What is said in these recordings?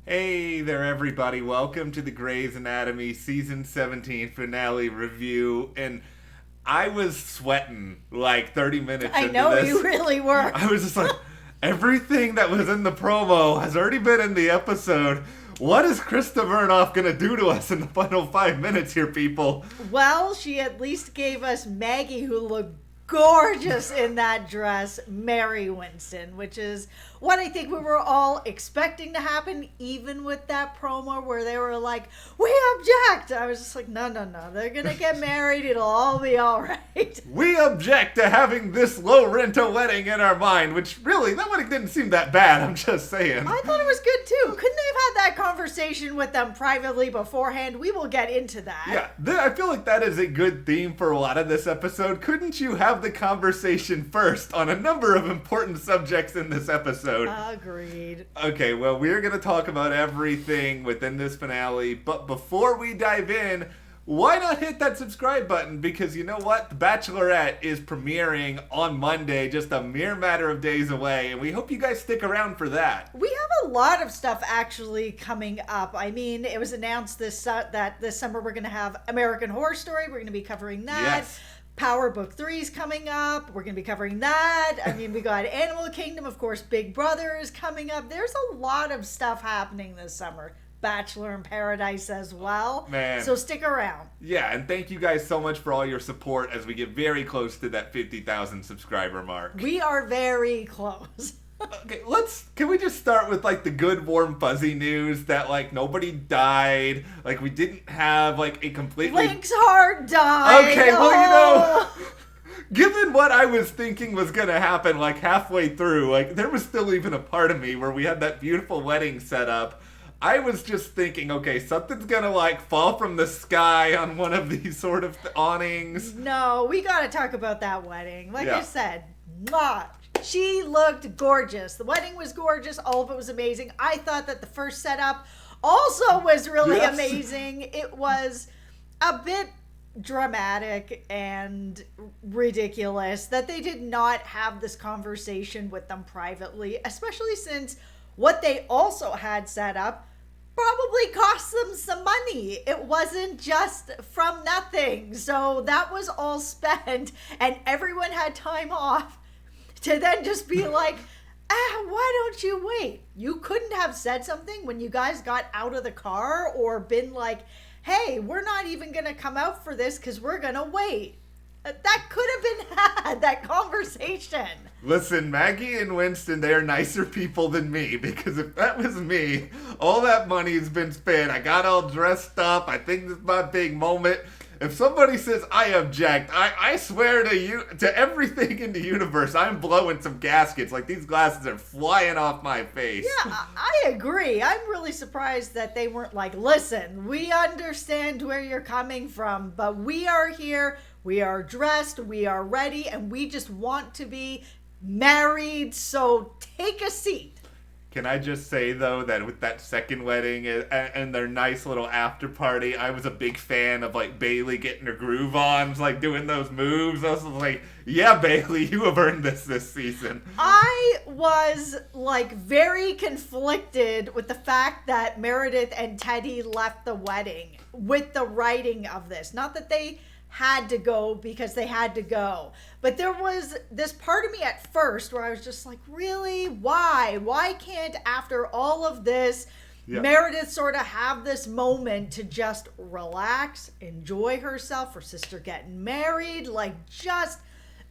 Hey there, everybody. Welcome to the Grey's Anatomy Season 17 finale review. And I was sweating like 30 minutes I into know this. you really were. I was just like, everything that was in the promo has already been in the episode. What is Krista Vernoff going to do to us in the final 5 minutes here, people? Well, she at least gave us Maggie, who looked gorgeous in that dress, marry Winston, which is what I think we were all expecting to happen, even with that promo where they were like, we object. I was just like, no, they're gonna get married, it'll all be all right. We object to having this low rent a wedding in our mind, which really, that wedding didn't seem that bad, I'm just saying. I thought it was good too. Couldn't they have had that conversation with them privately beforehand? We will get into that. Yeah, I feel like that is a good theme for a lot of this episode. Couldn't you have the conversation first on a number of important subjects in this episode? Agreed. Okay, well, we're going to talk about everything within this finale, but before we dive in, why not hit that subscribe button? Because you know what? The Bachelorette is premiering on Monday, just a mere matter of days away, and we hope you guys stick around for that. We have a lot of stuff actually coming up. I mean, it was announced that this summer we're going to have American Horror Story. We're going to be covering that. Yes. Power Book 3 is coming up. We're going to be covering that. I mean, we got Animal Kingdom, of course, Big Brother is coming up. There's a lot of stuff happening this summer. Bachelor in Paradise as well. Man. So stick around. Yeah, and thank you guys so much for all your support as we get very close to that 50,000 subscriber mark. We are very close. Okay, can we just start with like the good warm fuzzy news that like nobody died, like we didn't have like a completely... Link's heart died. Okay, well, given what I was thinking was gonna happen like halfway through, like there was still even a part of me where we had that beautiful wedding set up. I was just thinking, okay, something's gonna like fall from the sky on one of these sort of awnings. No, we gotta talk about that wedding. Like Yeah. I said, mwah. She looked gorgeous. The wedding was gorgeous. All of it was amazing. I thought that the first setup also was really Yes. amazing. It was a bit dramatic and ridiculous that they did not have this conversation with them privately, especially since what they also had set up probably cost them some money. It wasn't just from nothing. So that was all spent and everyone had time off to then just be like, why don't you wait? You couldn't have said something when you guys got out of the car or been like, hey, we're not even going to come out for this because we're going to wait. That could have been had, that conversation. Listen, Maggie and Winston, they are nicer people than me, because if that was me, all that money's been spent. I got all dressed up. I think this is my big moment. If somebody says I object, I swear to you, to everything in the universe, I'm blowing some gaskets. Like these glasses are flying off my face. Yeah, I agree. I'm really surprised that they weren't like, listen, we understand where you're coming from, but we are here, we are dressed, we are ready, and we just want to be married, so take a seat. Can I just say, though, that with that second wedding and their nice little after party, I was a big fan of, like, Bailey getting her groove on, like, doing those moves. I was like, yeah, Bailey, you have earned this season. I was, like, very conflicted with the fact that Meredith and Teddy left the wedding with the writing of this. Not that they had to go because they had to go. But there was this part of me at first where I was just like, really? Why? Why can't, after all of this, Meredith sort of have this moment to just relax, enjoy herself, her sister getting married, like just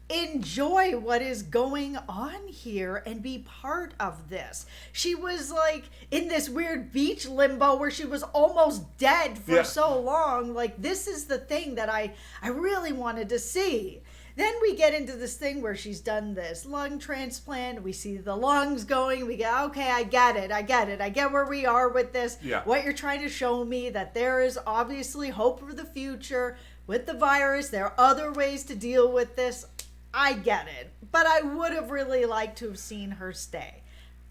enjoy what is going on here and be part of this. She was like in this weird beach limbo where she was almost dead for so long. Like this is the thing that I really wanted to see. Then we get into this thing where she's done this lung transplant. We see the lungs going. We go, okay, I get it. I get where we are with this. Yeah. What you're trying to show me, that there is obviously hope for the future with the virus. There are other ways to deal with this. I get it. But I would have really liked to have seen her stay.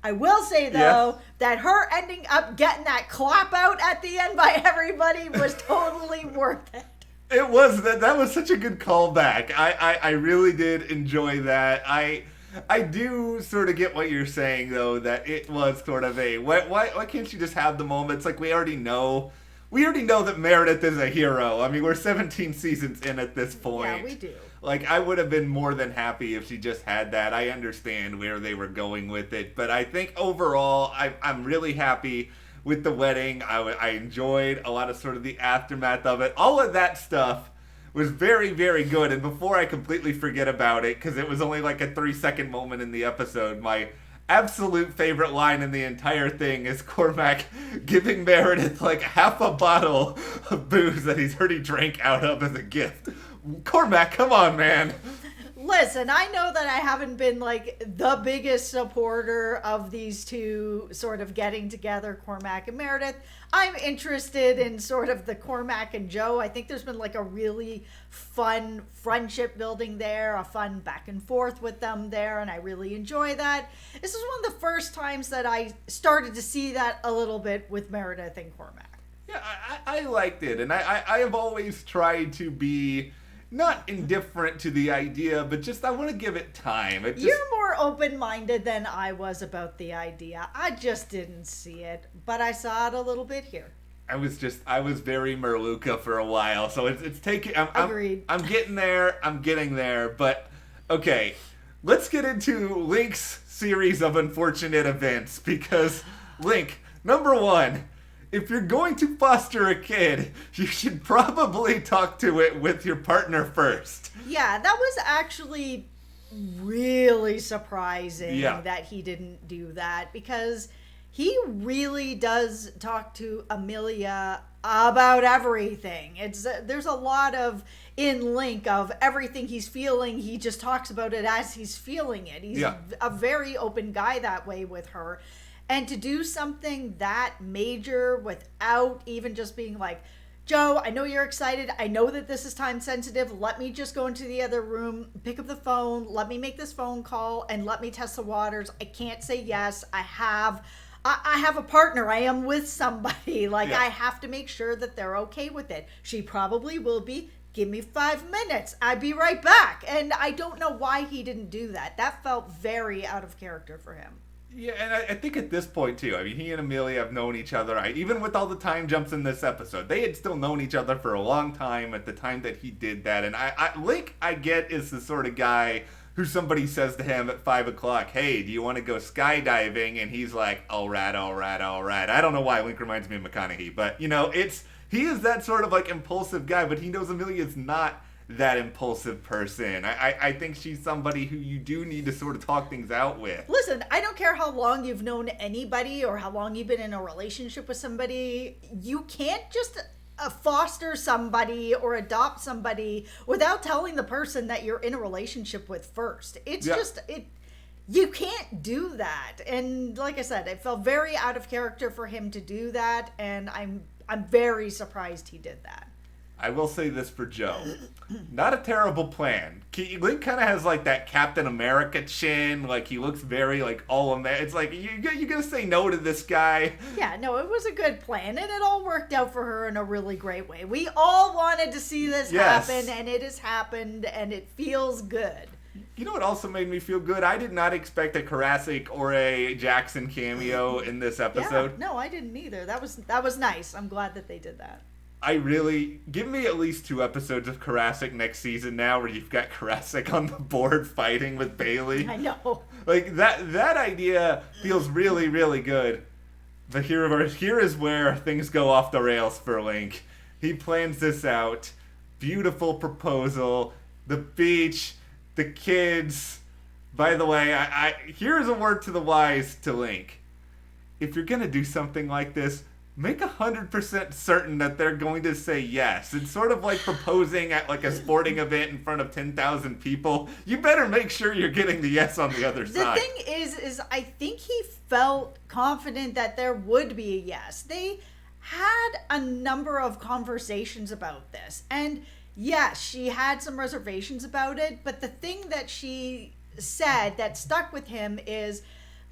I will say, though, that her ending up getting that clap out at the end by everybody was totally worth it. It was, that was such a good callback. I really did enjoy that. I do sort of get what you're saying, though, that it was sort of a, why can't you just have the moments? Like, we already know that Meredith is a hero. I mean, we're 17 seasons in at this point. Yeah, we do. Like, I would have been more than happy if she just had that. I understand where they were going with it, but I think overall, I'm really happy with the wedding. I enjoyed a lot of sort of the aftermath of it. All of that stuff was very, very good. And before I completely forget about it, because it was only like a 3-second moment in the episode, my absolute favorite line in the entire thing is Cormac giving Meredith like half a bottle of booze that he's already drank out of as a gift. Cormac, come on, man. Listen, I know that I haven't been like the biggest supporter of these two sort of getting together, Cormac and Meredith. I'm interested in sort of the Cormac and Joe. I think there's been like a really fun friendship building there, a fun back and forth with them there, and I really enjoy that. This is one of the first times that I started to see that a little bit with Meredith and Cormac. Yeah, I liked it, and I have always tried to be not indifferent to the idea, but just I want to give it time. You're more open-minded than I was about the idea. I just didn't see it, but I saw it a little bit here. I was very Merluca for a while, so it's taking. Agreed. I'm getting there, but okay, let's get into Link's series of unfortunate events, because Link, number one, if you're going to foster a kid, you should probably talk to it with your partner first. Yeah, that was actually really surprising that he didn't do that, because he really does talk to Amelia about everything. There's a lot of in Link of everything he's feeling. He just talks about it as he's feeling it. He's a very open guy that way with her. And to do something that major without even just being like, Joe, I know you're excited. I know that this is time sensitive. Let me just go into the other room, pick up the phone. Let me make this phone call and let me test the waters. I can't say yes. I have a partner. I am with somebody. I have to make sure that they're okay with it. She probably will be. Give me 5 minutes. I'll be right back. And I don't know why he didn't do that. That felt very out of character for him. Yeah, and I think at this point, too, I mean, he and Amelia have known each other. Even with all the time jumps in this episode, they had still known each other for a long time at the time that he did that. And Link, I get, is the sort of guy who somebody says to him at 5 o'clock, hey, do you want to go skydiving? And he's like, all right. I don't know why Link reminds me of McConaughey, but, he is that sort of, impulsive guy, but he knows Amelia's not that impulsive person. I think she's somebody who you do need to sort of talk things out with. Listen, I don't care how long you've known anybody or how long you've been in a relationship with somebody. You can't just foster somebody or adopt somebody without telling the person that you're in a relationship with first. It's you can't do that. And like I said, it felt very out of character for him to do that, and I'm very surprised he did that. I will say this for Joe. Not a terrible plan. Link kind of has that Captain America chin. He looks very all American. It's you're going to say no to this guy. Yeah, no, it was a good plan. And it all worked out for her in a really great way. We all wanted to see this happen. And it has happened. And it feels good. You know what also made me feel good? I did not expect a KORACICK or a Jackson cameo in this episode. Yeah, no, I didn't either. That was nice. I'm glad that they did that. Give me at least 2 episodes of KORACICK next season now where you've got KORACICK on the board fighting with Bailey. I know. That idea feels really, really good. But here is where things go off the rails for Link. He plans this out. Beautiful proposal. The beach. The kids. By the way, here's a word to the wise to Link. If you're going to do something like this, make 100% certain that they're going to say yes. It's sort of like proposing at a sporting event in front of 10,000 people. You better make sure you're getting the yes on the other side. The thing is I think he felt confident that there would be a yes. They had a number of conversations about this. And yes, she had some reservations about it. But the thing that she said that stuck with him is,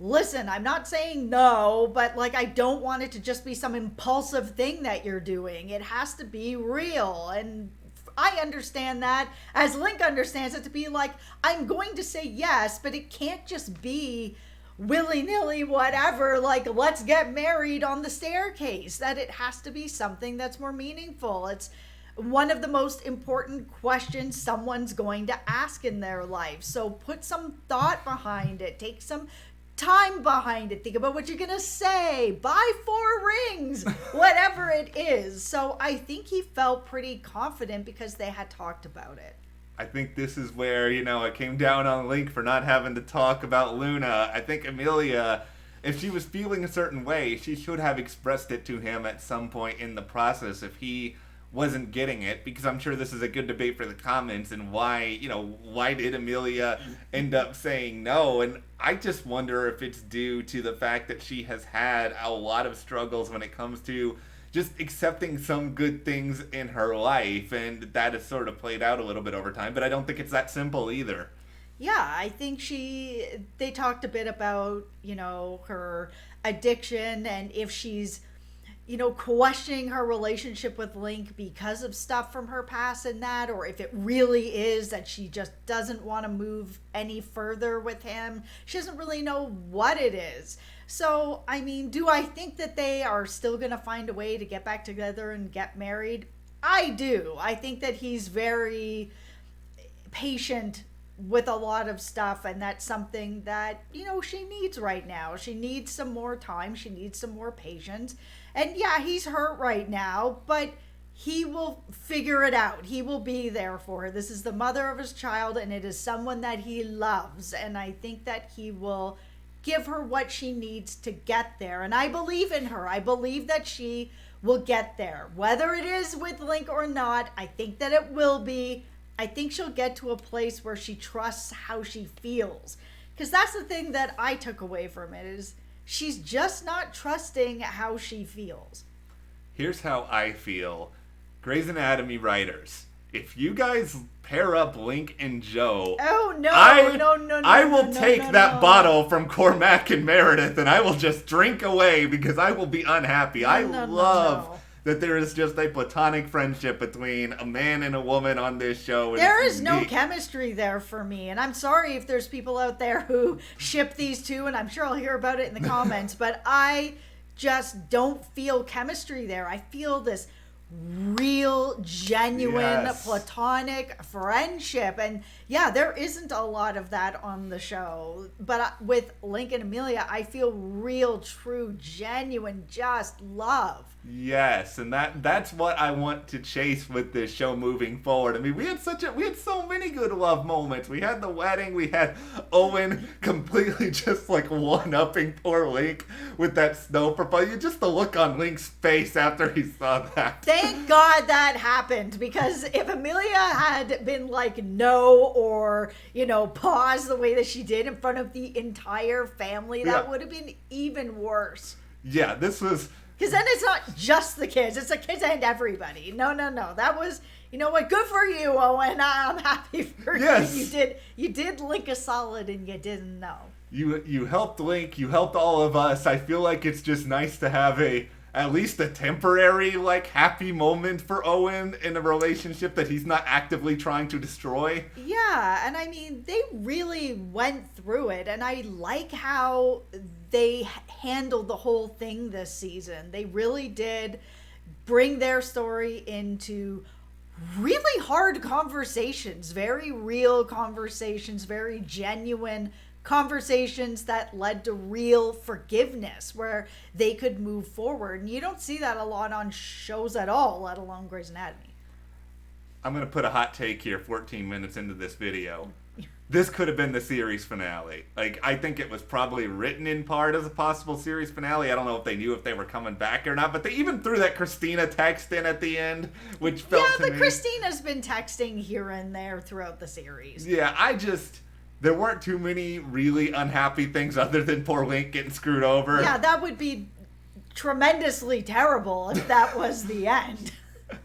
listen, I'm not saying no, but I don't want it to just be some impulsive thing that you're doing. It has to be real. And I understand that, as Link understands it, to be like, I'm going to say yes, but it can't just be willy-nilly whatever, like, let's get married on the staircase. That it has to be something that's more meaningful. It's one of the most important questions someone's going to ask in their life. So put some thought behind it. Take some time behind it. Think about what you're gonna say. Buy 4 rings, whatever it is. So I think he felt pretty confident because they had talked about it. I think this is where, it came down on Link for not having to talk about Luna. I think Amelia, if she was feeling a certain way, she should have expressed it to him at some point in the process if he wasn't getting it, because I'm sure this is a good debate for the comments and why did Amelia end up saying no? And I just wonder if it's due to the fact that she has had a lot of struggles when it comes to just accepting some good things in her life, and that has sort of played out a little bit over time, but I don't think it's that simple either. Yeah, I think they talked a bit about, her addiction and if she's questioning her relationship with Link because of stuff from her past and that, or if it really is that she just doesn't want to move any further with him. She doesn't really know what it is. So, I mean, do I think that they are still going to find a way to get back together and get married? I do. I think that he's very patient with a lot of stuff, and that's something that, she needs right now. She needs some more time. She needs some more patience. And yeah, he's hurt right now, but he will figure it out. He will be there for her. This is the mother of his child, and it is someone that he loves. And I think that he will give her what she needs to get there. And I believe in her. I believe that she will get there. Whether it is with Link or not, I think that it will be. I think she'll get to a place where she trusts how she feels. Because that's the thing that I took away from it, is she's just not trusting how she feels. Here's how I feel. Grey's Anatomy writers, if you guys pair up Link and Joe, no, I will take that bottle from Cormac and Meredith and I will just drink away because I will be unhappy. I love that there is just a platonic friendship between a man and a woman on this show. There is no chemistry there for me, and I'm sorry if there's people out there who ship these two, and I'm sure I'll hear about it in the comments, but I just don't feel chemistry there. I feel this real, genuine, platonic friendship, and yeah, there isn't a lot of that on the show, but with Link and Amelia, I feel real, true, genuine, just love. Yes, and that's what I want to chase with this show moving forward. I mean, we had so many good love moments. We had the wedding, we had Owen completely just like one-upping poor Link with that snow proposal. Just the look on Link's face after he saw that. Thank God that happened, because if Amelia had been like no, or pause the way that she did in front of the entire family, that would have been even worse. Yeah, this was... Because then it's not just the kids, it's the kids and everybody. No. That was, what, good for you, Owen. I'm happy for you. You did Link a solid and you didn't know. You helped Link, you helped all of us. I feel like it's just nice to have at least a temporary, happy moment for Owen in a relationship that he's not actively trying to destroy. Yeah, and I mean, they really went through it, and I like how they handled the whole thing this season. They really did bring their story into really hard conversations, very real conversations, very genuine conversations that led to real forgiveness where they could move forward. And you don't see that a lot on shows at all, let alone Grey's Anatomy. I'm going to put a hot take here 14 minutes into this video. This could have been the series finale. I think it was probably written in part as a possible series finale. I don't know if they knew if they were coming back or not, but they even threw that Christina text in at the end, which felt to me... Yeah, but Christina's been texting here and there throughout the series. Yeah, there weren't too many really unhappy things other than poor Link getting screwed over. Yeah, that would be tremendously terrible if that was the end.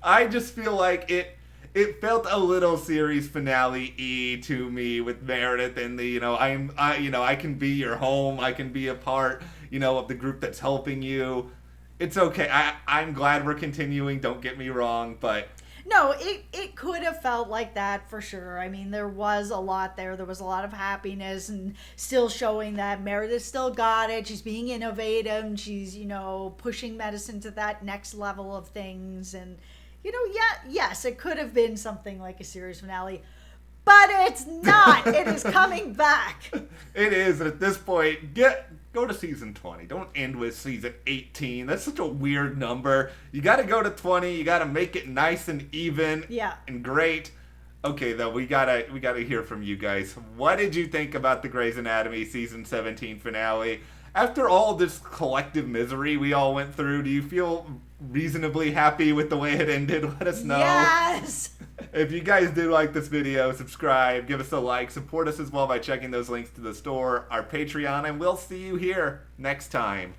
I just feel like it felt a little series finale-y to me with Meredith and the, I can be your home, I can be a part, of the group that's helping you. It's okay. I'm glad we're continuing, don't get me wrong, but... No, it could have felt like that for sure. I mean, there was a lot there. There was a lot of happiness and still showing that Meredith still got it. She's being innovative. And she's, pushing medicine to that next level of things. And, yes, it could have been something like a series finale. But it's not. It is coming back. It is. And at this point, go to season 20. Don't end with season 18. That's such a weird number. You got to go to 20. You got to make it nice and even. Yeah. And great. Okay, though, we gotta hear from you guys. What did you think about the Grey's Anatomy season 17 finale? After all this collective misery we all went through, do you feel reasonably happy with the way it ended? Let us know. Yes! If you guys did like this video, subscribe, give us a like, support us as well by checking those links to the store, our Patreon, and we'll see you here next time.